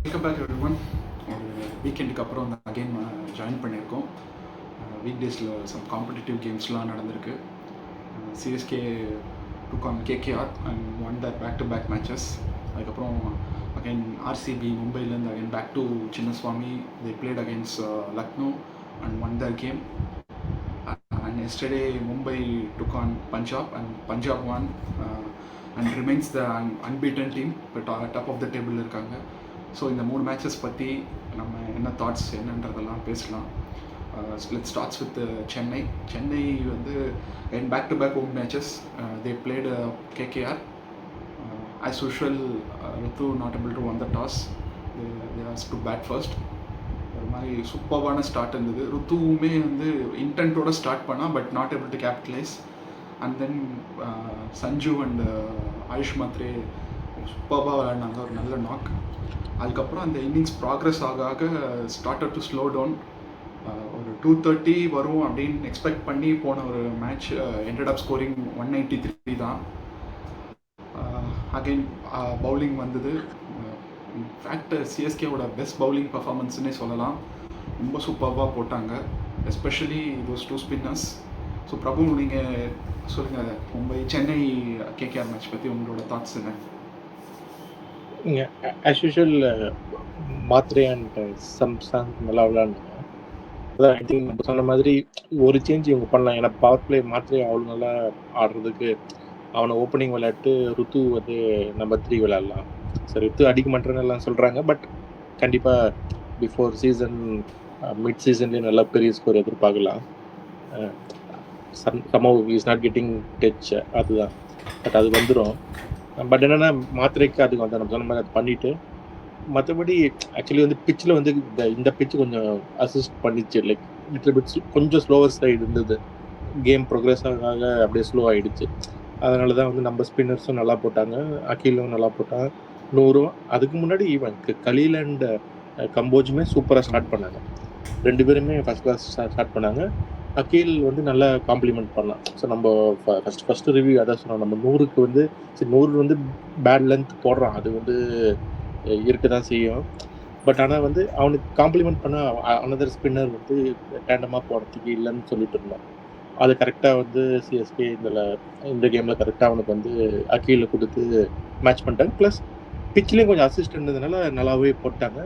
Welcome back everyone. ஒரு வீக்கெண்டுக்கு அப்புறம் வந்து அகைன் ஜாயின் பண்ணியிருக்கோம். வீக் டேஸில் சம் காம்படிட்டிவ் கேம்ஸ்லாம் நடந்திருக்கு. CSK took on KKR and won that back to back matches. அதுக்கப்புறம் அகைன் ஆர்சிபி மும்பைலேருந்து again back to Chinnaswamy. They played against Lucknow and won their game. And yesterday Mumbai took on Punjab and Punjab won and remains the unbeaten team, but top of the table இருக்காங்க. So இந்த 3 matches பற்றி நம்ம என்ன thoughts என்னன்றதெல்லாம் பேசலாம். Let's starts with Chennai. Chennai வந்து back to back home matches. They played KKR. As usual Ruthu not able to won the toss. They has to bat first. ஒரு மாதிரி சூப்பர்வான ஸ்டார்ட் இருந்தது. ருத்துவுமே வந்து இன்டென்ட்டோட ஸ்டார்ட் பண்ணால் but not able to capitalise. And then Sanju and Ayush Mhatre சூப்பர்வாக விளையாடினாங்க, ஒரு நல்ல நாக். அதுக்கப்புறம் அந்த இன்னிங்ஸ் ப்ராக்ரஸ் ஆக ஆக ஸ்டார்டட் டு ஸ்லோ டவுன். ஒரு 230 வரும் அப்படின்னு எக்ஸ்பெக்ட் பண்ணி போன ஒரு மேட்ச் எண்டட் அப் ஸ்கோரிங் 193 தான். அகைன் பவுலிங் வந்தது. இன்ஃபேக்ட் சிஎஸ்கேவோட பெஸ்ட் பவுலிங் பர்ஃபார்மன்ஸ்னே சொல்லலாம். ரொம்ப சூப்பர்வாக போட்டாங்க, எஸ்பெஷலி தோஸ் 2 ஸ்பின்னர்ஸ். ஸோ பிரபு, நீங்கள் சொல்லுங்கள், மும்பை சென்னை கேகேஆர் மேட்ச் பற்றி உங்களோட தாட்ஸ் என்ன? As usual Mhatre and Samsung நல்லா விளையாடுனாங்க. அதான் ஐ திங்க் நம்ம சொன்ன மாதிரி ஒரு சேஞ்ச் இவங்க பண்ணலாம். ஏன்னா பவர் பிளே மாத்ரே அவ்வளோ நல்லா ஆடுறதுக்கு அவனை ஓப்பனிங் விளையாட்டு ருத்து வந்து நம்பர் 3 விளையாடலாம். சரி, ருத்து அடிக்க மாட்டேன்னு எல்லாம் சொல்கிறாங்க, பட் கண்டிப்பாக பிஃபோர் சீசன் மிட் சீசன்லேயே நல்லா பெரிய ஸ்கோர் எதிர்பார்க்கலாம். Somehow is not getting touch, அதுதான். பட் அது வந்துடும். பட் என்னென்னா மாத்திரைக்கு அதுக்கு வந்து நம்ம சொன்ன மாதிரி அது பண்ணிவிட்டு, மற்றபடி ஆக்சுவலி வந்து பிச்சில் வந்து இந்த பிச்சு கொஞ்சம் அசிஸ்ட் பண்ணிச்சு. லைக் லிட்டில் பிட்ஸ் கொஞ்சம் ஸ்லோவர் சைடு இருந்தது. கேம் ப்ரோக்ரஸ் ஆக அப்படியே ஸ்லோ ஆகிடுச்சு. அதனால தான் வந்து நம்ம ஸ்பின்னர்ஸும் நல்லா போட்டாங்க, அகிலும் நல்லா போட்டாங்க, நூறும். அதுக்கு முன்னாடி ஈவன் கலீல் அண்ட் கம்போஜுமே சூப்பராக ஸ்டார்ட் பண்ணாங்க. 2 பேருமே ஃபஸ்ட் கிளாஸ் ஸ்டார்ட் பண்ணாங்க. அகில் வந்து நல்லா காம்ப்ளிமெண்ட் பண்ணலாம். ஸோ நம்ம ஃபஸ்ட்டு ரிவ்யூ அதான் சொன்னோம். நம்ம 100க்கு வந்து சரி 100 வந்து பேட் லென்த் போடுறான், அது வந்து இருக்க தான் செய்யும். பட் ஆனால் வந்து அவனுக்கு காம்ப்ளிமெண்ட் பண்ண அனதர் ஸ்பின்னர் வந்து டேண்டமாக போடுறதுக்கு இல்லைன்னு சொல்லிட்டு இருந்தோம். அது கரெக்டாக வந்து சிஎஸ்கே இந்த கேமில் கரெக்டாக அவனுக்கு வந்து அகிலில் கொடுத்து மேட்ச் பண்ணிட்டாங்க. ப்ளஸ் பிச்சிலையும் கொஞ்சம் அசிஸ்ட் இருந்ததுனால நல்லாவே போட்டாங்க.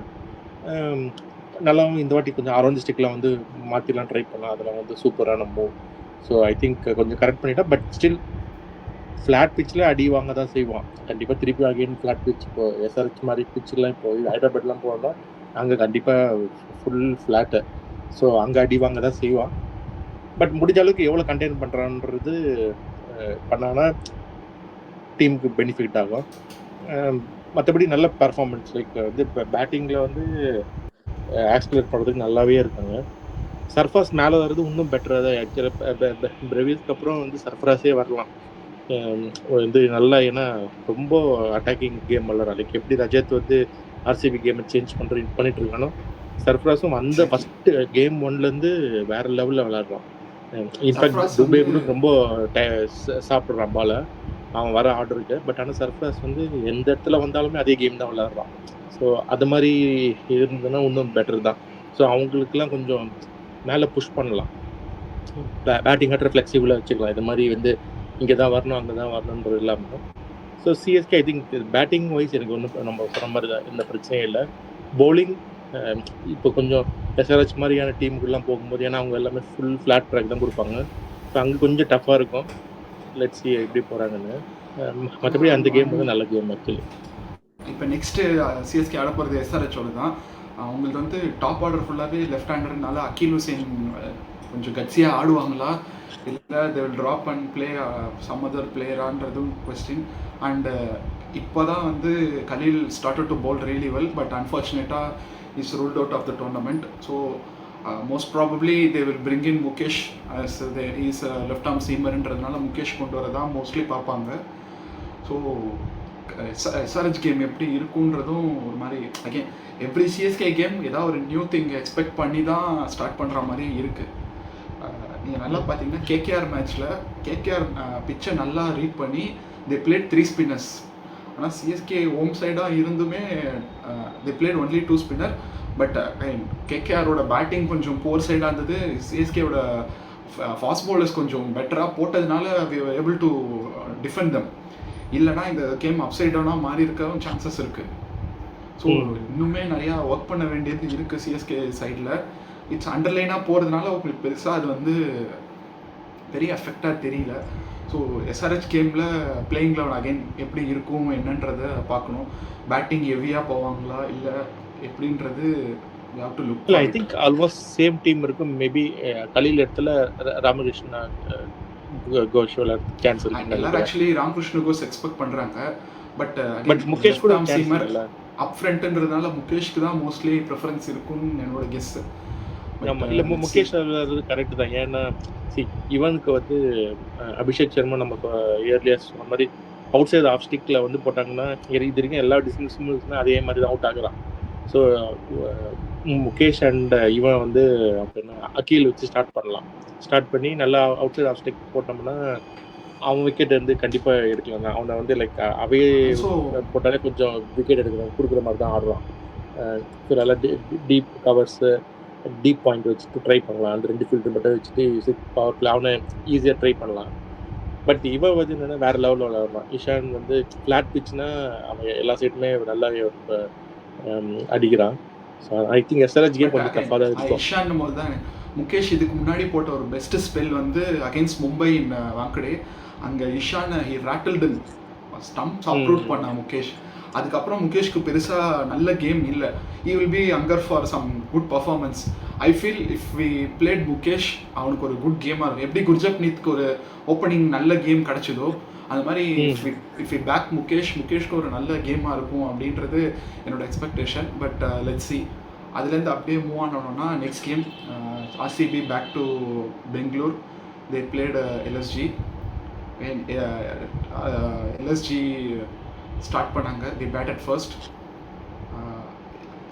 நல்லாவும் இந்த வாட்டி கொஞ்சம் அரௌண்ட் ஸ்டிக்லாம் வந்து மாற்றிலாம் ட்ரை பண்ணலாம். அதில் வந்து சூப்பரான மூவ். ஸோ ஐ திங்க் கொஞ்சம் கரெக்ட் பண்ணிட்டா. பட் ஸ்டில் ஃப்ளாட் பிச்சில் அடி வாங்க தான் செய்வான் கண்டிப்பாக. திருப்பி அகைன் ஃப்ளாட் பிச், இப்போ எஸ்ஆர்ஹெச் மாதிரி பிச்செலாம் இப்போ ஹைதராபாத்லாம் போனோம்னா அங்கே கண்டிப்பாக ஃபுல் ஃப்ளாட்டு. ஸோ அங்கே அடி வாங்க தான் செய்வான். பட் முடிஞ்ச அளவுக்கு எவ்வளோ கண்டெயின் பண்ணுறான்றது பண்ணான்னா டீமுக்கு பெனிஃபிட் ஆகும். மற்றபடி நல்ல பர்ஃபார்மன்ஸ். லைக் வந்து இப்போ பேட்டிங்கில் வந்து ஆக்சிலரேட் பண்ணுறதுக்கு நல்லாவே இருக்காங்க. சர்ஃபாஸ் மேலே வர்றது இன்னும் பெட்டராக தான். ஆக்சுவலாக பிரவீஸ்க்கு அப்புறம் வந்து சர்ஃபராஸே வரலாம் வந்து நல்லா. ஏன்னா ரொம்ப அட்டாக்கிங் கேம் விளாட்றான். லைக் எப்படி ரஜத் வந்து ஆர்சிபி கேமை சேஞ்ச் பண்ணிட்டு இருக்கானோ, சர்ஃபராஸும் அந்த ஃபஸ்ட்டு கேம் 1லேருந்து வேறு லெவலில் விளாட்றான். இன்ஃபேக்ட் துபே கூட ரொம்ப சாப்பிட்றான் பாலை அவன் வர ஆர்டருக்கு. பட் ஆனால் சர்ஃபராஸ் வந்து எந்த இடத்துல வந்தாலுமே அதே கேம் தான் விளாட்றான். ஸோ அது மாதிரி இருந்ததுன்னா இன்னும் பெட்டர் தான். ஸோ அவங்களுக்குலாம் கொஞ்சம் மேலே புஷ் பண்ணலாம். பேட்டிங் ஆட்டுற ஃப்ளெக்சிபிளாக வச்சுக்கலாம். இது மாதிரி வந்து இங்கே தான் வரணும் அங்கே தான் வரணுன்றது இல்லாமல். So CSK I think batting wise எனக்கு ஒன்றும் நம்ம சொன்ன மாதிரி தான் எந்த பிரச்சனையும் இல்லை. பவுலிங் இப்போ கொஞ்சம் எஸ்ஆர்ஹெச் மாதிரியான டீமுக்குலாம் போகும்போது, ஏன்னா அவங்க எல்லாமே ஃபுல் ஃப்ளாட் ட்ராக் தான் கொடுப்பாங்க. ஸோ அங்கே கொஞ்சம் டஃப்பாக இருக்கும். லெட்ஸ் சி எப்படி போகிறாங்கன்னு. மற்றபடி அந்த கேம் வந்து நல்ல கேம் ஆக்சுவலி. இப்போ நெக்ஸ்ட்டு சிஎஸ்கே ஆட போகிறது எஸ்ஆர்ஹெச்சோடு தான். அவங்களுக்கு வந்து டாப் ஆர்டர் ஃபுல்லாகவே லெஃப்ட் ஹேண்டர்னால அகில் ஹுசேன் கொஞ்சம் கட்சியாக ஆடுவாங்களா, இல்லை they will drop and play some other பிளேயரான்றதும் கொஸ்டின். அண்டு இப்போ தான் வந்து Khaleel started to bowl really well, but அன்ஃபார்ச்சுனேட்டாக is ruled out of the tournament. So most probably they will bring in Mukesh as is left arm சீமர்ன்றதுனால முகேஷ் கொண்டு வரதான் mostly பார்ப்பாங்க. So SRH game எப்படி இருக்குன்றதும் ஒரு மாதிரி அகேன் எவ்ரி சிஎஸ்கே கேம் ஏதாவது ஒரு நியூ திங் எக்ஸ்பெக்ட் பண்ணி தான் ஸ்டார்ட் பண்ணுற மாதிரி இருக்குது. நீங்கள் நல்லா பார்த்தீங்கன்னா கேகேஆர் மேட்ச்சில் கேகேஆர் பிச்சை நல்லா ரீட் பண்ணி தே பிளேட் 3 ஸ்பின்னர்ஸ். ஆனால் சிஎஸ்கே ஹோம் சைடாக இருந்துமே the played only 2 spinner. But கேகேஆரோட பேட்டிங் கொஞ்சம் போர் சைடாக இருந்தது. சிஎஸ்கேவோட ஃபாஸ்ட் பவுலர்ஸ் கொஞ்சம் பெட்டராக போட்டதுனால we were able to defend them. இல்லைனா இந்த கேம் அப்சைட் டவுனாக மாறி இருக்கவும் சான்சஸ் இருக்குது. ஸோ இன்னுமே நிறையா ஒர்க் பண்ண வேண்டியது இருக்குது சிஎஸ்கே சைடில். இட்ஸ் அண்டர்லைனாக போகிறதுனால உங்களுக்கு பெருசாக அது வந்து பெரிய எஃபெக்டாக தெரியல. ஸோ எஸ்ஆர்ஹெச் கேமில் பிளேயிங் லெவன் அகைன் எப்படி இருக்கும் என்னன்றதை பார்க்கணும். பேட்டிங் ஹெவியாக போவாங்களா இல்லை எப்படின்றது யூ ஹேவ் டு லுக். இல்லை, I think almost same team இருக்கும். மேபி கலீல் இடத்துல ராமகிருஷ்ணா கோஷ் கேன்சல். எல்லாரும் ஆக்சுவலி ராமகிருஷ்ண கோஷ் எக்ஸ்பெக்ட் பண்ணுறாங்க. பட் முகேஷ் கூட கேன்சல் இல்லை. அப் ஃப்ரண்ட்ன்றதுனால முகேஷ்க்கு தான் மோஸ்ட்லி ப்ரிஃபரன்ஸ் இருக்கும்னு என்னோட கெஸ். இல்லை, முகேஷ் அது கரெக்டு தான். ஏன்னா இவனுக்கு வந்து அபிஷேக் சர்மா நமக்கு இயர்லியாக சொன்ன மாதிரி அவுட் சைடு ஆஃப் ஸ்டிக்கில் வந்து போட்டாங்கன்னா இது வரைக்கும் எல்லா டிஸ்டன்ஸும் அதே மாதிரி தான் அவுட் ஆகுறான். ஸோ முகேஷ் அண்ட் இவன் வந்து அப்படின்னா அக்கீல் வச்சு ஸ்டார்ட் பண்ணி நல்லா அவுட் சைடு ஆஃப் ஸ்டிக் போட்டோம்னா அவன் விக்கெட் வந்து கண்டிப்பாக எடுக்கலாங்க. அவனை வந்து லைக் அவையே போட்டாலே கொஞ்சம் விக்கெட் கொடுக்குற மாதிரி தான் ஆடுறான். ஸோ நல்லா டீப் கவர்ஸு, டீப் பாயிண்ட் வச்சுட்டு ட்ரை பண்ணலாம். அந்த 2 ஃபீல்டர் மட்டும் வச்சுட்டு பவர் பிளே அவனை ஈஸியாக ட்ரை பண்ணலாம். பட் இவன் வந்து என்னென்னா வேறு லெவலில் விளையாடுறான். இஷான் வந்து ஃப்ளாட் பிச்சுனா அவன் எல்லா சைடுமே நல்லா அடிக்கிறான். So I think SRH game கொஞ்சம் டஃப்பாக தான் இருக்கும். இஷான் போது தான் முகேஷ் இதுக்கு முன்னாடி போட்ட ஒரு பெஸ்ட் ஸ்பெல் வந்து அகெயின்ஸ்ட் மும்பை இன் வாங்கடே. அங்கே Ishan he rattled and stumps uproot பண்ண முகேஷ். அதுக்கப்புறம் முகேஷ்க்கு பெருசாக நல்ல கேம் இல்லை. He will be anchor for some good performance. I feel if we played Mukesh அவனுக்கு ஒரு குட் கேமாக இருக்கும். எப்படி குர்ஜப்னீத்துக்கு ஒரு ஓப்பனிங் நல்ல கேம் கிடச்சிதோ அந்த மாதிரி இஃப் வி பேக் முகேஷ்க்கு ஒரு நல்ல கேமாக இருக்கும் அப்படின்றது என்னோட எக்ஸ்பெக்டேஷன். But let's see. அதுலேருந்து அப்படியே மூவ் ஆனோன்னா next game RCB back to Bangalore. They played LSG. LSG start பண்ணாங்க. They batted first.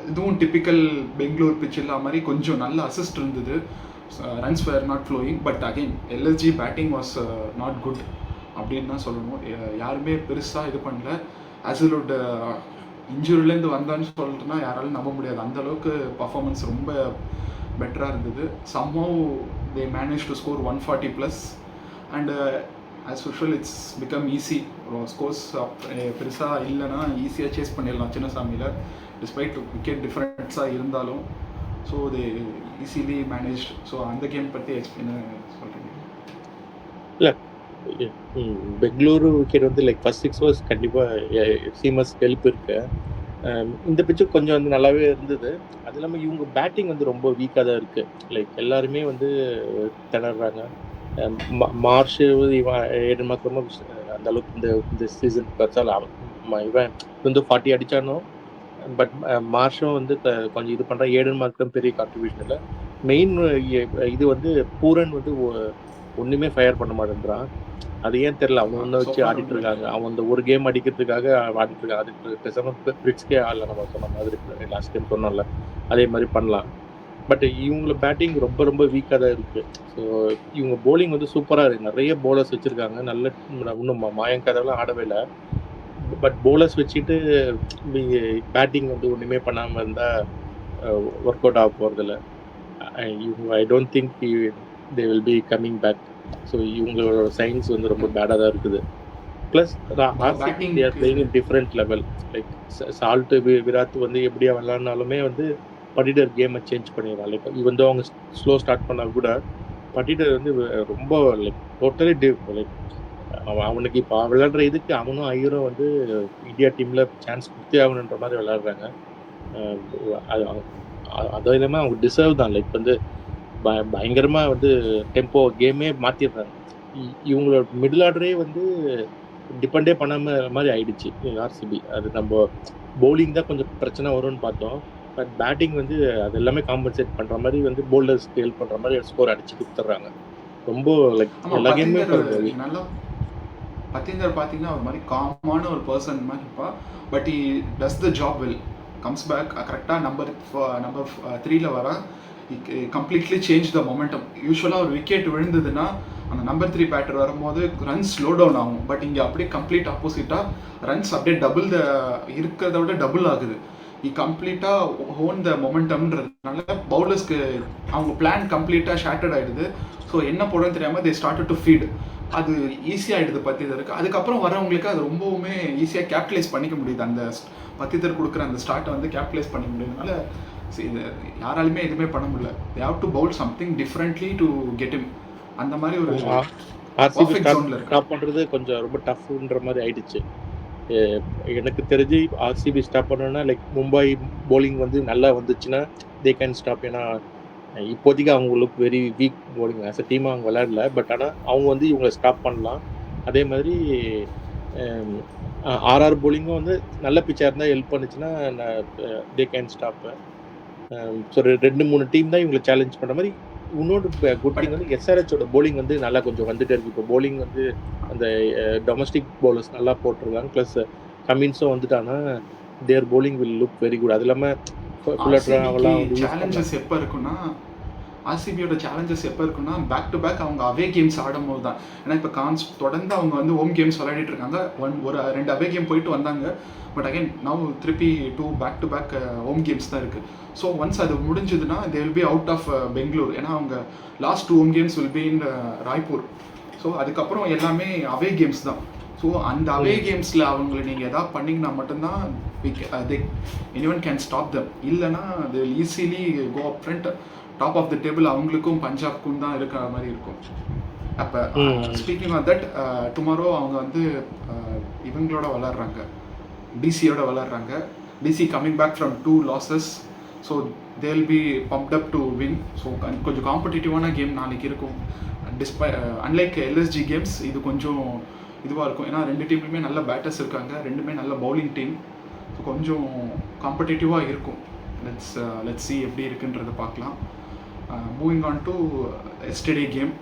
இதுவும் டிப்பிக்கல் பெங்களூர் பிச் இல்லா மாதிரி கொஞ்சம் நல்ல அசிஸ்ட் இருந்தது. Runs were not flowing. But again LSG batting was not good அப்படின்னு தான் சொல்லணும். யாருமே பெருசாக இது பண்ணல. அசிலோட இன்ஜுரிலேருந்து வந்தான்னு சொல்லிட்டுனா யாராலும் நம்ப முடியாது. அந்தளவுக்கு பர்ஃபார்மன்ஸ் ரொம்ப பெட்டராக இருந்தது. Somehow they manage to score 140+. And as usual it's become easy. Scores பெருசாக இல்லைன்னா ஈஸியாக சேஸ் பண்ணிடலாம் சின்னசாமியில், டிஸ்பைட் விக்கெட் டிஃப்ரென்ஸாக இருந்தாலும். So they easily manage. So அந்த கேம் பற்றி எக்ஸ்பிளைன் சொல்கிறீங்க? இல்லை, பெங்களூரு விக்கெட் வந்து லைக் ஃபர்ஸ்ட் 6 ஓவர்ஸ் கண்டிப்பாக சீமஸ் ஹெல்ப் இருக்கு. இந்த பிச்சு கொஞ்சம் வந்து நல்லாவே இருந்தது. அது இல்லாமல் இவங்க பேட்டிங் வந்து ரொம்ப வீக்காக தான் இருக்குது. லைக் எல்லாருமே வந்து திணறாங்க. மார்ஷ் இவன் 7 மாதமாக அந்த அளவுக்கு இந்த சீசன் வச்சால் இவன் வந்து 40 அடித்தானோ. பட் மார்ஷும் வந்து கொஞ்சம் இது பண்ணுறான். 7 மார்க்கும் பெரிய கான்ட்ரிபியூஷன் இல்லை. மெயின் இது வந்து பூரன் வந்து ஒன்றுமே ஃபயர் பண்ண மாட்டேன்றான். அது ஏன் தெரியல. அவன் ஒன்று வச்சு ஆடிட்டு இருக்காங்க. அவன் அந்த ஒரு கேம் அடிக்கிறதுக்காக ஆடிட்டு இருக்காங்க. அதுக்கு பேசாமல் பிரிட்ஸ்கே ஆடல. நம்ம சொன்ன மாதிரி லாஸ்ட் டைம் சொன்னோம்ல, அதே மாதிரி பண்ணலாம். பட் இவங்கள பேட்டிங் ரொம்ப ரொம்ப வீக்காக தான் இருக்குது. ஸோ இவங்க போலிங் வந்து சூப்பராக இருக்குது. நிறைய போலர்ஸ் வச்சுருக்காங்க. நல்ல இன்னும் மாயங்காதெல்லாம் ஆடவே இல்லை. பட் போலர்ஸ் வச்சுட்டு பேட்டிங் வந்து ஒன்றுமே பண்ணாமல் இருந்தால் ஒர்க் அவுட் ஆக போகிறதில்ல. I don't think they will be coming back. So இவங்களோட சைன்ஸ் வந்து ரொம்ப பேடாக தான் இருக்குது. Plus batting they are playing in different level. Like Salt Virat வந்து எப்படியா விளாட்னாலுமே வந்து பட்டிடர் கேமை சேஞ்ச் பண்ணிடுறான். லைக் இவன் வந்து அவங்க ஸ்லோ ஸ்டார்ட் பண்ணால் கூட பட்டிடர் வந்து ரொம்ப லைக் டோட்டலி லைக் அவனுக்கு இப்போ விளையாடுற இதுக்கு அவனும் ஐயரும் வந்து இந்தியா டீமில் சான்ஸ் கொடுத்தே ஆகணுன்ற மாதிரி விளையாடுறாங்க. அதுவும் இல்லாமல் அவங்க டிசர்வ் தான். லைக் வந்து பயங்கரமாக வந்து டெம்போ கேமே மாற்றிடுறாங்க. இவங்களோட மிடில் ஆர்டரே வந்து டிபெண்டே பண்ணாமல் மாதிரி ஆயிடுச்சு ஆர்சிபி. அது நம்ம பவுலிங் தான் கொஞ்சம் பிரச்சனை வரும்னு பார்த்தோம். பட் பேட்டிங் வந்து அது எல்லாமே காம்பன்சேட் பண்ணுற மாதிரி வந்து போல்டர்ஸ்க்கு ஹெல்ப் பண்ணுற மாதிரி ஸ்கோர் அடிச்சு கொடுத்துட்றாங்க. ரொம்ப லைக் எல்லா கேமுமே நல்லா பத்தீந்தர் பார்த்தீங்கன்னா ஒரு மாதிரி காமான ஒரு பர்சன் மாதிரி இருப்பா. But he does the job well. Comes back கரெக்டாக நம்பர் 3ல் வர கம்ப்ளீட்லி சேஞ்ச் த மொமெண்டம். யூஸ்வலாக ஒரு விக்கெட் விழுந்ததுன்னா அந்த நம்பர் 3 பேட்டர் வரும்போது ரன்ஸ் ஸ்லோ டவுன் ஆகும். பட் இங்கே அப்படியே கம்ப்ளீட் ஆப்போசிட்டாக ரன்ஸ் அப்படியே டபுள் இருக்கிறத விட டபுள் ஆகுது. கம்ப்ளீட்டாக ஹோன் த மொமெண்டம்ன்றதுனால பவுலர்ஸ்க்கு அவங்க பிளான் கம்ப்ளீட்டாக ஷேட்டர்ட் ஆகிடுது. ஸோ என்ன போடுறதுன்னு தெரியாமல் தே ஸ்டார்ட் டு ஃபீட். அது ஈஸியாகிடுது பத்திதருக்கு. அதுக்கப்புறம் வரவங்களுக்கு அது ரொம்பவுமே ஈஸியாக கேபிட்டலைஸ் பண்ணிக்க முடியுது. அந்த பத்திதர் கொடுக்குற அந்த ஸ்டார்ட்டை வந்து கேபிட்டலைஸ் பண்ணிக்க முடியுதுனால இது யாராலுமே எதுவுமே பண்ண முடியல. They have to bowl something differently to get him. அந்த மாதிரி ஒரு ஆர்சிபி ஸ்டாப் பண்ணுறது கொஞ்சம் ரொம்ப டஃப்ன்ற மாதிரி ஆயிடுச்சு. எனக்கு தெரிஞ்சு ஆர்சிபி ஸ்டாப் பண்ணணும்னா லைக் மும்பை போலிங் வந்து நல்லா வந்துச்சுன்னா தே கேன் ஸ்டாப். ஏன்னா இப்போதைக்கு அவங்களுக்கு very weak bowling as a டீமாக அவங்க விளையாடல. பட் ஆனால் அவங்க வந்து இவங்களை ஸ்டாப் பண்ணலாம். அதே மாதிரி ஆர்ஆர் போலிங்கும் வந்து நல்ல பிச்சாக இருந்தால் ஹெல்ப் பண்ணுச்சுன்னா தே கேன் ஸ்டாப். ஸோ 2-3 டீம் தான் இவங்களை சேலஞ்ச் பண்ணுற மாதிரி. இன்னொரு குட் திங் வந்து எஸ்ஆர்ஹெச்சோட போலிங் வந்து நல்லா கொஞ்சம் வந்துட்டே இருக்கு. இப்போ போலிங் வந்து அந்த டொமஸ்டிக் பவுலர்ஸ் நல்லா போட்டிருக்காங்க. ப்ளஸ் கமின்ஸும் வந்துட்டாங்கன்னா there bowling will look very good. அது இல்லாமல் சேலஞ்சஸ் எப்போ இருக்குன்னா ஆர்சிபியோட சேலஞ்சஸ் எப்போ இருக்குன்னா பேக் டு பேக் அவங்க அவே கேம்ஸ் ஆடும் போது தான். ஏன்னா இப்போ தொடர்ந்து அவங்க வந்து ஹோம் கேம்ஸ் விளையாடிட்டு இருக்காங்க. ஒரு 2 அவே கேம் போயிட்டு வந்தாங்க. பட் அகைன் நவ் திருப்பி 2 back to back home games தான் இருக்குது. ஸோ ஒன்ஸ் அது முடிஞ்சதுன்னா they will be out of Bangalore. ஏன்னா அவங்க last 2 home games will be in Raipur. So அதுக்கப்புறம் எல்லாமே அவே கேம்ஸ் தான். ஸோ அந்த அவே கேம்ஸில் அவங்களை நீங்கள் எதாவது பண்ணிங்கன்னா மட்டும்தான் எனிவன் கேன் ஸ்டாப் தம். இல்லைனா they will easily go up front. Top of the table அவங்களுக்கும் பஞ்சாப்க்கும் தான் இருக்கிற மாதிரி இருக்கும். அப்போ ஸ்பீக்கிங் ஆஃப் தட் டுமாரோ அவங்க வந்து இவங்களோட விளாட்றாங்க, டிசியோட விளாட்றாங்க. DC coming back from 2 losses. So they will be pumped up to win. So கொஞ்சம் காம்படிட்டிவான கேம் நாளைக்கு இருக்கும். அன்லைக் எல்எஸ்ஜி கேம்ஸ் இது கொஞ்சம் இதுவாக இருக்கும். ஏன்னா 2 டீம்லையுமே நல்ல பேட்டர்ஸ் இருக்காங்க, 2மே நல்ல பவுலிங் டீம். ஸோ கொஞ்சம் காம்படிட்டிவாக இருக்கும். லெட்ஸ் சி எப்படி இருக்குன்றதை பார்க்கலாம். Moving on to yesterday game,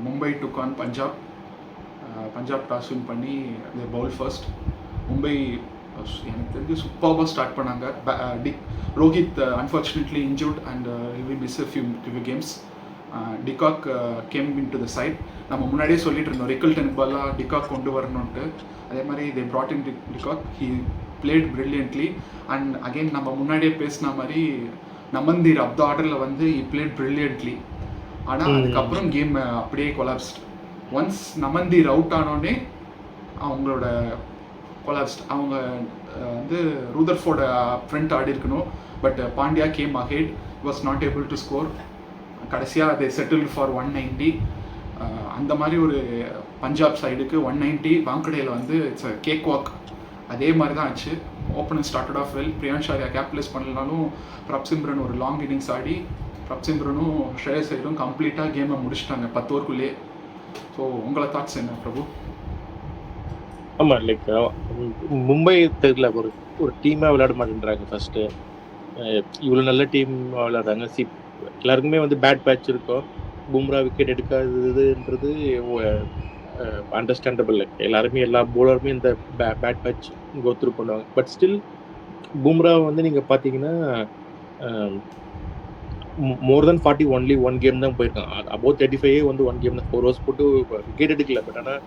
Mumbai took on Punjab. Punjab toss win பண்ணி பவுல் ஃபர்ஸ்ட். மும்பை எனக்கு தெரிஞ்சு சூப்பராக ஸ்டார்ட் பண்ணாங்க. Rohit unfortunately injured and will miss a few games. De Kock came in to the side. நம்ம முன்னாடியே சொல்லிட்டு இருந்தோம் ரிக்கல்டனுக்கு பதிலாக டிகாக் கொண்டு வரணுன்ட்டு. அதே மாதிரி தே brought in de Kock. He played brilliantly. And again நம்ம முன்னாடியே பேசின மாதிரி நமந்தீர் அப் த ஆர்டரில் வந்து he played brilliantly. ஆனால் அதுக்கப்புறம் கேம் அப்படியே கொலாப்ஸ்ட். ஒன்ஸ் நமந்தீர் அவுட் ஆனோடனே அவங்களோட கொலாப்ஸ்ட். அவங்க வந்து ரூதர்ஃபோர்ட ஃப்ரண்ட் ஆடி இருக்கணும். But Pandya game ahead, was not able to score. கடைசியாக அதை செட்டில் ஃபார் 190. அந்த மாதிரி ஒரு பஞ்சாப் சைடுக்கு 190 வாங்கடையில் வந்து இட்ஸ் அ கேக் வாக். அதே மாதிரி தான் ஆச்சு. Opponent started off well. Priyansh Arya capitalise பண்ணலனாலும் பிரப்சிம்ரன் ஒரு லாங் இன்னிங்ஸ் ஆடி பிரப்சிம்ரனும் ஷ்ரேயஸ் ஐயரும் கம்ப்ளீட்டாக கேமை முடிச்சிட்டாங்க 10 ஓவருக்குள்ளேயே. ஸோ உங்களை தாட்ஸ் என்ன பிரபு? ஆமாம், லைக் மும்பை தெரியல ஒரு டீமாக விளையாட மாட்டேன்றாங்க. ஃபஸ்ட்டு இவ்வளோ நல்ல டீம் விளையாடுறாங்க. எல்லாருக்குமே வந்து பேட் பேட்ச் இருக்கும். பும்ரா விக்கெட் எடுக்காததுன்றது அண்டர்ஸ்டாண்டபிள். எல்லாருமே எல்லா போலருமே இந்த பேட் பேட்ச் கோத்ரூ பண்ணுவாங்க. பட் ஸ்டில் பும்ரா வந்து நீங்கள் பார்த்தீங்கன்னா மோர் தென் 40 ஒன்லி 1 கேம் தான் போயிருக்கான். அபவுட் 35 வந்து 1 கேம் தான் 4 overs போட்டு விக்கெட் எடுக்கல. பட் ஆனால்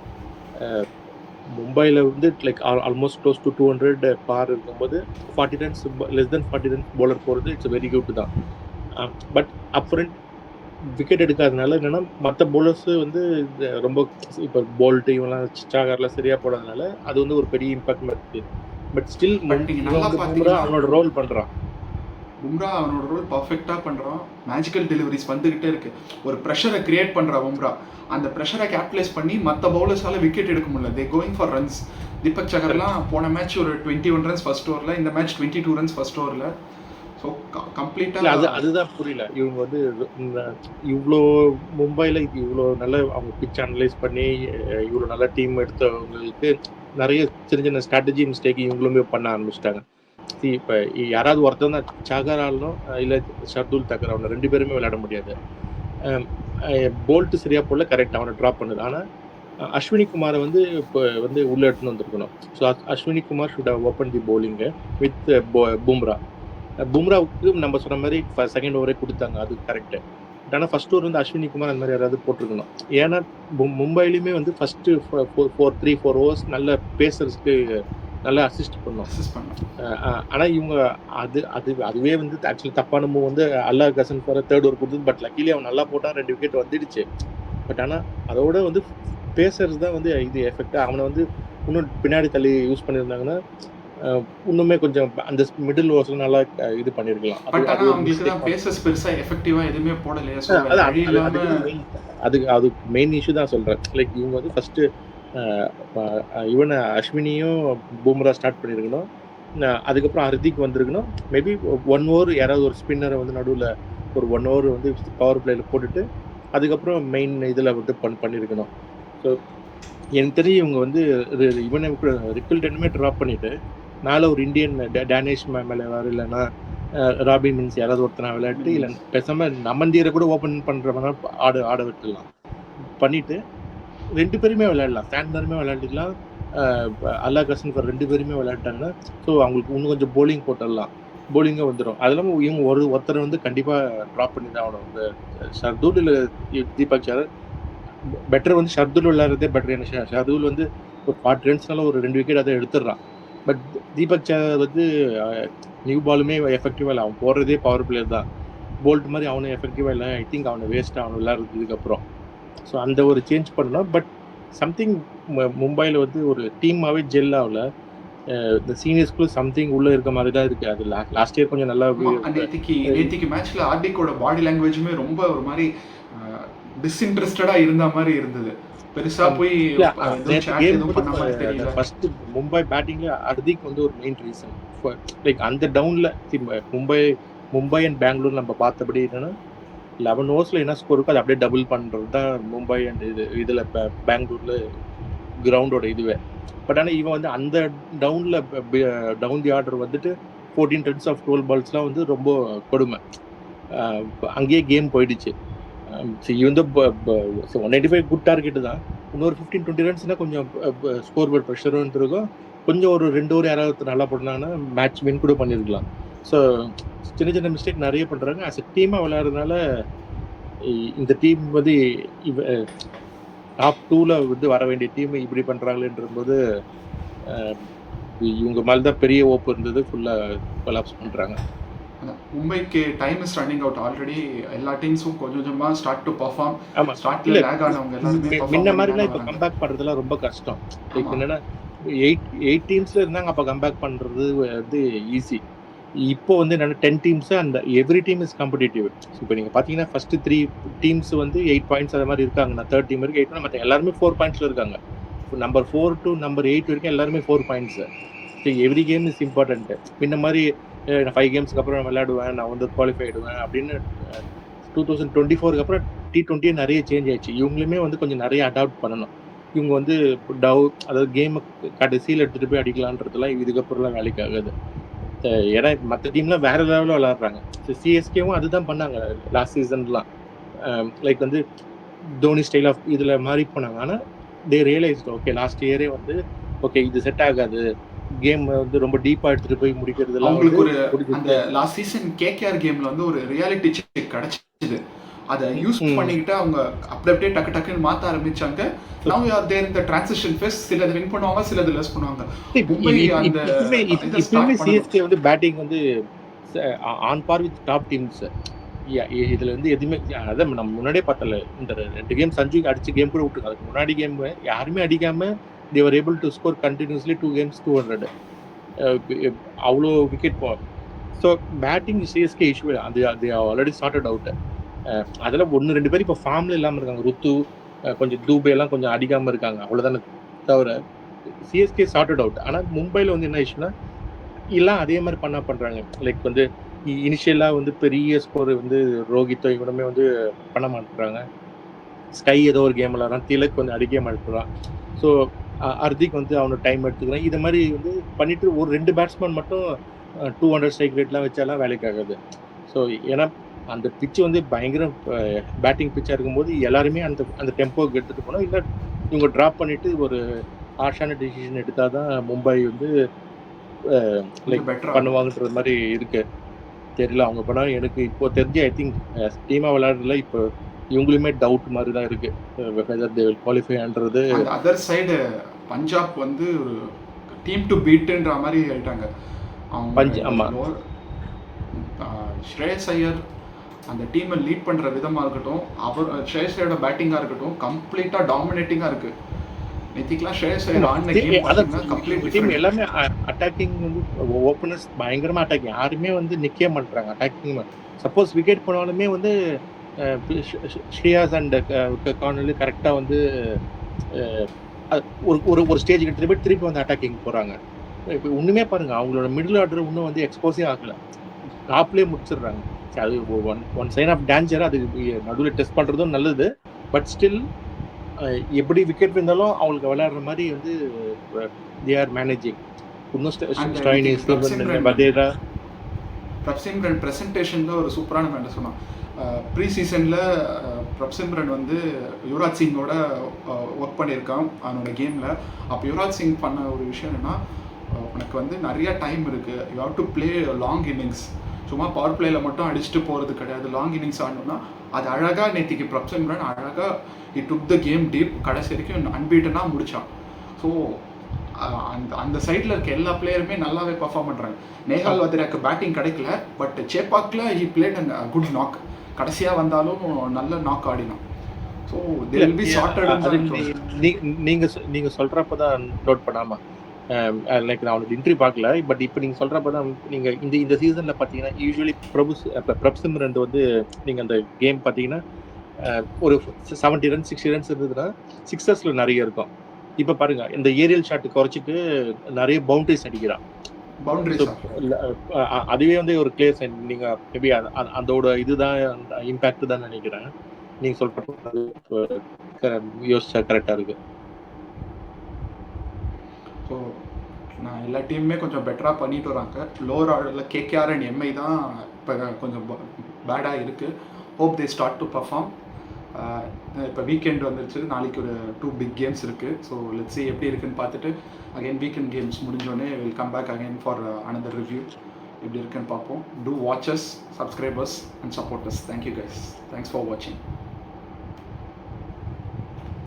மும்பையில் வந்து லைக் ஆல்மோஸ்ட் க்ளோஸ் டு 200 பார் இருக்கும்போது 40 runs less than 40 runs bowler போகிறது இட்ஸ் வெரி குட் தான். பட் அப்ரண்ட் விக்கெட் எடுக்காதனால என்னென்னா மற்ற பவுலர்ஸு வந்து ரொம்ப இப்போ போல்ட்டு இவங்கெல்லாம் சாகர்லாம் சரியாக போடாதனால அது வந்து ஒரு பெரிய இம்பாக்ட் இருக்குது. பட் ஸ்டில் பும்ரா அவனோட ரோல் பண்ணுறான். பும்ரா அவனோட ரோல் பர்ஃபெக்டாக பண்ணுறான். மேஜிக்கல் டெலிவரிஸ் வந்துக்கிட்டே இருக்குது. ஒரு ப்ரெஷரை கிரியேட் பண்ணுறான் பும்ரா. அந்த ப்ரெஷரை கேப்டலைஸ் பண்ணி மற்ற பவுலர்ஸால் விக்கெட் எடுக்க முடியல. They going for runs. Deepak சகர்லாம் போன மேட்ச் ஒரு 21 ரன்ஸ் ஃபர்ஸ்ட் ஓவரில், இந்த மேட்ச் 22 ரன்ஸ் ஃபர்ஸ்ட் ஓவரில். ஸோ கம்ப்ளீட்டாக அதுதான் புரியல. இவங்க வந்து இவ்வளோ மும்பையில் இவ்வளோ நல்ல அவங்க பிச் அனலைஸ் பண்ணி இவ்வளோ நல்ல டீம் எடுத்தவங்களுக்கு நிறைய சின்ன சின்ன ஸ்ட்ராட்டஜி மிஸ்டேக் இவங்களுமே பண்ண ஆரம்பிச்சிட்டாங்க. இப்போ யாராவது ஒருத்தர் தான் சாகர் ஆடணும், இல்லை ஷர்துல் தக்கர், அவனை 2 பேருமே விளையாட முடியாது. போல்ட்டு சரியாக போடல, கரெக்ட், அவனை ட்ராப் பண்ணுது. ஆனால் அஸ்வினி குமாரை வந்து இப்போ வந்து உள்ளே எடுத்துன்னு வந்துருக்கணும். So Ashwani Kumar should have open the bowling with Bumrah. பும்ராவுக்கு நம்ம சொன்ன மாதிரி செகண்ட் ஓவரே கொடுத்தாங்க, அது கரெக்டு. ஆனால் ஃபர்ஸ்ட் ஓவர் வந்து அஸ்வினி குமார் அந்த மாதிரி யாராவது போட்டிருக்கணும். ஏன்னா மும்பையிலுமே வந்து ஃபர்ஸ்ட்டு 4 ஓவர்ஸ் நல்ல பேசர்ஸ்க்கு நல்லா அசிஸ்ட் பண்ணோம். அசிஸ்ட் பண்ணோம். ஆனால் இவங்க அதுவே வந்து ஆக்சுவலி தப்பான மூவ் வந்து அல்லா கசன் ஃபார் தேர்ட் ஓவர் கொடுத்தது. பட் லக்கிலி அவன் நல்லா போட்டான், 2 விக்கெட் வந்துடுச்சு. பட் ஆனால் அதோட வந்து பேசர்ஸ் தான் வந்து இது எஃபெக்டாக அவனை வந்து இன்னும் பின்னாடி தள்ளி யூஸ் பண்ணியிருந்தாங்கன்னா இன்னுமே கொஞ்சம் அந்த மிடில் ஓவர்ஸ்ல நல்லா இது பண்ணிருக்கலாம். பட் ஆனா அவங்களுக்கு தான் பேசஸ் பெருசா எஃபெக்டிவா எதுமே போடலையா? சோ அது மெயின் இஷ்யூ தான் சொல்றேன். லைக் இவங்க வந்து ஃபர்ஸ்ட் இவனை அஸ்வினியும் பும்ரா ஸ்டார்ட் பண்ணியிருக்கணும். அதுக்கப்புறம் ஹர்திக் வந்திருக்கணும். மேபி 1 ஓவர் யாராவது ஒரு ஸ்பின்னரை வந்து நடுவில் ஒரு 1 ஓவர் வந்து பவர் பிளேயில் போட்டுட்டு அதுக்கப்புறம் மெயின் இதில் வந்து பண்ணியிருக்கணும். ஸோ எனக்கு தெரிஞ்சு இவங்க வந்து இவனை ரிக்கில்டனுமே ட்ராப் பண்ணிட்டு மேலே ஒரு இந்தியன் டேனிஷ் மேலே வேறு இல்லைன்னா ராபின் மீன்ஸ் யாராவது ஒருத்தனா விளையாட்டு இல்லை பேசாமல் நமந்தீரை கூட ஓப்பன் பண்ணுற மாதிரி ஆட விட்டுடலாம். பண்ணிவிட்டு 2 பேருமே விளையாடலாம், சாண்டருமே விளையாடிக்கலாம், அல்லா கசன் ஃபார் 2 பேருமே விளையாட்டாங்கன்னா ஸோ அவங்களுக்கு இன்னும் கொஞ்சம் போலிங் போட்டுடலாம், போலிங்காக வந்துடும். அது இல்லாமல் இவங்க ஒருத்தரை வந்து கண்டிப்பாக ட்ராப் பண்ணி தான் ஆகணும். இந்த ஷர்தூல் இல்லை தீபக் சஹர் பெட்டர் வந்து ஷர்துல் விளையாடுறதே பெட்டர். ஏன்னா ஷர்துல் வந்து ஒரு 40 ரன்ஸ்னால ஒரு 2 விக்கெட் அதை எடுத்துடுறான். பட் தீபக் சஹர் வந்து நியூ பாலுமே எஃபெக்டிவாக இல்லை, அவன் போடுறதே பவர் பிளேயர் தான். போல்ட் மாதிரி அவனும் எஃபெக்டிவாக இல்லை. ஐ திங்க் அவனை வேஸ்ட்டாக அவன் விளையாடுறதுக்கப்புறம். ஸோ அந்த ஒரு சேஞ்ச் பண்ணலாம். பட் சம்திங் மும்பையில் வந்து ஒரு டீமாகவே ஜெல் ஆகல. இந்த சீனியர்ஸ்குள்ள சம்திங் உள்ள இருக்க மாதிரி தான் இருக்கு. அது லாஸ்ட் இயர் கொஞ்சம் நல்லா நேத்திக்கு மேட்ச்ல ஹார்திக்கோட பாடி லாங்குவேஜுமே ரொம்ப ஒரு மாதிரி டிஸ்இன்ட்ரெஸ்டடா இருந்த மாதிரி இருந்தது. பெருசா போய் ஃபர்ஸ்ட் மும்பை பேட்டிங்ல ஹர்திக் வந்து ஒரு மெயின் ரீசன். லைக் அந்த டவுன்ல மும்பை அண்ட் பெங்களூர் நம்ம பார்த்தபடி என்னன்னா 11 ஓவர்ஸ்ல என்ன ஸ்கோர் இருக்கோ அதை அப்படியே டபுள் பண்றது தான் மும்பை அண்ட் இதுல பெங்களூர்ல கிரவுண்டோட இதுவே. பட் ஆனால் இவன் வந்து அந்த டவுன் தி ஆர்டர் வந்துட்டு 14 ரன்ஸ் ஆஃப் 12 பால்ஸ்லாம் வந்து ரொம்ப கொடுமை. அங்கேயே கேம் போயிடுச்சு. இவன் 195 குட் டார்கெட்டு தான். இன்னொரு 15-20 ரன்ஸ்னா கொஞ்சம் ஸ்கோர் போர்ட் ப்ரெஷரும் இருக்கும். கொஞ்சம் ஒரு 2 ஓவர் யாராவது நல்லா போட்டாங்கன்னா மேட்ச் வின் கூட பண்ணியிருக்கலாம். ஸோ சின்ன சின்ன மிஸ்டேக் நிறைய பண்ணுறாங்க. அஸ் எ டீமாக விளையாடுறதுனால இந்த டீம் வந்து டாப் 2ல வந்து வர வேண்டிய டீம் இப்படி பண்ணுறாங்களேன்றபோது இவங்க மேலே தான் பெரிய ஓப்பு இருந்தது. ஃபுல்லாக கொலாப்ஸ் பண்ணுறாங்க. மும்பைக்கு time is running out already. எல்லா டீம்ஸும் கொஞ்சமா ஸ்டார்ட் டு பெர்ஃபார்ம். ஆமா, ஸ்டார்ட்ல லேக் ஆனவங்க எல்லாரும் முன்ன மாதிரிலாம் இப்போ கம்பேக் பண்றதுலாம் ரொம்ப கஷ்டம். லைக் என்னன்னா 8 டீம்ஸ்ல இருந்தாங்க, அப்போ கம்பேக் பண்றது வந்து ஈஸி. இப்போ வந்து என்னன்னா 10 டீம்ஸ் அந்த எவ்ரி டீம் இஸ் காம்படிட்டிவ். இப்போ நீங்க பாத்தீங்கன்னா ஃபர்ஸ்ட் 3 டீம்ஸ் வந்து 8 பாயிண்ட்ஸ் அது மாதிரி இருக்காங்க. நான் 3rd டீம் இருக்கு 8, மற்ற எல்லாருமே 4 பாயிண்ட்ஸ்ல இருக்காங்க. நம்பர் 4 to நம்பர் 8 வரைக்கும் எல்லாருமே 4 points. Every game is important. இந்த மாதிரி 5 கேம்ஸ்க்கு அப்புறம் விளையாடுவேன், நான் வந்து குவாலிஃபை ஆயிடுவேன் அப்படின்னு 2024 அப்புறம் T20 நிறைய சேஞ்ச் ஆயிடுச்சு. இவங்களுமே வந்து கொஞ்சம் நிறைய அடாப்ட் பண்ணணும். இவங்க வந்து அதாவது கேமை கடைசியில் எடுத்துட்டு போய் அடிக்கலான்றதுலாம் இதுக்கப்புறம்லாம் வேலைக்கு ஆகாது. ஏன்னா மற்ற டீம்லாம் வேற லெவலில் விளையாடுறாங்க. சிஎஸ்கேவும் அதுதான் பண்ணாங்க லாஸ்ட் சீசன்லாம். லைக் வந்து தோனி ஸ்டைல் ஆஃப் இதில் மாறி போனாங்க. ஆனால் தே ரியலைஸ்ட் ஓகே லாஸ்ட் இயரே வந்து ஓகே இது செட் ஆகாது, கேம் வந்து ரொம்ப டீப்பா எடுத்துட்டு போய் முடிக்கிறதுலாம் அவங்களுக்கு ஒரு அந்த லாஸ்ட் சீசன் கேகேஆர் கேம்ல வந்து ஒரு ரியாலிட்டி செக் கிடைச்சது. அதை யூஸ் பண்ணிக்கிட்டு அவங்க அப்படியே டக்கு டக்குன்னு மாத்த ஆரம்பிச்சாங்க. Now you are there in the transition phase. சிலது வின் பண்ணுவாங்க, சிலது லெஸ் பண்ணுவாங்க. மும்பை அந்த இப்பவே சிஎஸ்கே வந்து பேட்டிங் வந்து on par with top teams. இதுல வந்து எதுவுமே அதான் நம்ம முன்னாடியே பார்த்தல. இந்த 2 கேம் சஞ்சு அடிச்ச கேம் கூட விட்டுருக்காங்க. அதுக்கு முன்னாடி கேம் யாருமே அடிக்காம they were able to score continuously 2 games 200. அவ்வளோ விக்கெட் போகும். ஸோ பேட்டிங் சிஎஸ்கே இஷ்யூ அது ஆல்ரெடி சார்ட்டட் அவுட். அதெல்லாம் 1-2 பேர் இப்போ ஃபார்ம்ல இல்லாமல் இருக்காங்க. ருத்து கொஞ்சம் தூபேலாம் கொஞ்சம் அடிக்காமல் இருக்காங்க, அவ்வளோதானே தவிர சிஎஸ்கே சார்ட்டட் அவுட். ஆனால் மும்பையில் வந்து என்ன இஷ்யூனா எல்லாம் அதே மாதிரி பண்ணுறாங்க. லைக் வந்து இனிஷியலாக வந்து பெரிய ஸ்கோர் வந்து ரோஹித்தோ இவனுமே வந்து பண்ண மாட்டேறாங்க. ஸ்கை ஏதோ ஒரு கேம் விளாட்றான், திலக் வந்து அடிக்க மாட்டேறான். ஸோ ஹர்திக் வந்து அவனோட டைம் எடுத்துக்கிறான். இது மாதிரி வந்து பண்ணிட்டு ஒரு 2 பேட்ஸ்மேன் மட்டும் 200 ஸ்ட்ரைக் ரேட்லாம் வச்சாலாம் வேலைக்கு ஆகாது. ஸோ ஏன்னா அந்த பிச்சு வந்து பயங்கர பேட்டிங் பிச்சாக இருக்கும்போது எல்லாருமே அந்த டெம்போக்கு எடுத்துகிட்டு போனோம். இல்லை இவங்க ட்ராப் பண்ணிட்டு ஒரு ஹார்ஷான டிசிஷன் எடுத்தால் தான் மும்பை வந்து லைக் பண்ணுவாங்கன்றது மாதிரி இருக்கு. தெரியல அவங்க பண்ணா எனக்கு இப்போ தெரிஞ்சு ஐ திங்க் டீமாக விளையாடுறதுல இப்போ இவங்களுமே டவுட் மாதிரி தான் இருக்கு வெதர் தே வில் குவாலிஃபைன்றது. அந்த அதர் சைடு பஞ்சாப் வந்து ஒரு டீம் டு பீட்டுன்ற மாதிரி ஆயிட்டாங்க அவங்க. ஆமாம் ஸ்ரேயஸ் ஐயர் அந்த டீமை லீட் பண்ணுற விதமாக இருக்கட்டும், ஸ்ரேயஸ் ஐயரோட பேட்டிங்காக இருக்கட்டும் கம்ப்ளீட்டாக டாமினேட்டிங்காக இருக்குது. நேத்திக்கெலாம் ஸ்ரேயஸ் ஐயர் ஆடின கேம் பார்த்தீங்கன்னா கம்ப்ளீட் டீம் எல்லாமே அட்டாக்கிங் வந்து ஓப்பனர்ஸ் பயங்கரமாக அட்டாக்கிங், யாருமே வந்து நிற்க மாட்டுறாங்க அட்டாக்கிங். சப்போஸ் விக்கெட் போனாலுமே வந்து ஸ்ரேயாஸ் அண்ட் கார்னலி கரெக்டாக வந்து ஒரு ஒரு ஸ்டேஜுக்கு திருப்பி வந்து அட்டாக்கிங் போகிறாங்க. இப்போ ஒன்றுமே பாருங்கள் அவங்களோட மிடில் ஆர்டர் இன்னும் வந்து எக்ஸ்போஸே ஆகலை, டாப்லேயே முடிச்சிடுறாங்க. அது ஒன் சைன் ஆஃப் டேஞ்சர். அது நடுவில் டெஸ்ட் பண்ணுறதும் நல்லது, பட் ஸ்டில் எப்படி விக்கெட் இருந்தாலும் அவங்களுக்கு விளையாடுற மாதிரி வந்து தே ஆர் மேனேஜிங். பிரப்சிம்ரன் பிரசன்டேஷனில் ஒரு சூப்பரான மேட்டர் சொன்னான். ப்ரீ சீசனில் பிரப்சிம்ரன் வந்து யுவராஜ் சிங்கோட ஒர்க் பண்ணியிருக்கான் அவனோட கேமில். அப்போ யுவராஜ் சிங் பண்ண ஒரு விஷயம் என்னென்னா, உனக்கு வந்து நிறைய டைம் இருக்குது, you have to play long innings, சும்மா பவர் பிளேயில் மட்டும் அடிச்சுட்டு போகிறது கிடையாது, லாங் இன்னிங்ஸ் ஆடணும்னா அது அழகாக நேற்றுக்கு பிரப்சிம்ரன் அழகாக it took the game deep, கடைசி வரைக்கும் அன்பீட்டனாக முடித்தான். ஸோ அந்த சைடில் இருக்க எல்லா பிளேயருமே நல்லாவே பர்ஃபார்ம் பண்ணுறாங்க. நேஹால் வதிராக்கு பேட்டிங் கிடைக்கல, பட் சேப்பாக்கில் he played and good knock, கடைசியாக வந்தாலும் நல்ல நாக் ஆடினான். So they will be sorted. நீங்கள் சொல்கிறப்ப தான் நோட் பண்ணாமல் லைக் நான் அவனுக்கு இன்ட்ரி பார்க்கல, பட் இப்போ நீங்கள் சொல்கிறப்ப தான் நீங்கள் இந்த சீசனில் பார்த்தீங்கன்னா யூஸ்வலி பிரப்சிம்ரன் வந்து நீங்கள் அந்த கேம் பார்த்தீங்கன்னா ஒரு 70 ரன்ஸ் 60 ரன்ஸ் இருந்ததுன்னா சிக்ஸர்ஸில் நிறைய இருக்கும். இப்போ பாருங்க இந்த ஏரியல் ஷாட் குறைச்சிட்டு நிறைய பவுண்டரிஸ் அடிக்கிறான். அதுவே வந்து ஒரு கிளியர் சைன். நீங்கள் மேபி அதோட இதுதான் இம்பேக்ட் தான் நினைக்கிறேன். நீங்கள் சொல்கிறப்ப யோசிச்சா கரெக்டாக இருக்கு. ஸோ நான் எல்லா டீமுமே கொஞ்சம் பெட்டராக பண்ணிட்டு வராங்க. லோவர் ஆர்டரில் கேகேஆர் அண்ட் எம்ஐ தான் இப்போ கொஞ்சம் பேடாக இருக்குது. Hope they start to perform. இப்போ வீக்கெண்ட் வந்துருச்சு, நாளைக்கு ஒரு 2 பிக் கேம்ஸ் இருக்குது. ஸோ லெட்ஸ் see எப்படி இருக்குன்னு பார்த்துட்டு அகைன் வீக்கெண்ட் கேம்ஸ் முடிஞ்சோடனே will come back again for another review. எப்படி இருக்குன்னு பார்ப்போம். டூ வாட்சஸ், subscribers and supporters. Thank you guys, thanks for வாட்சிங்.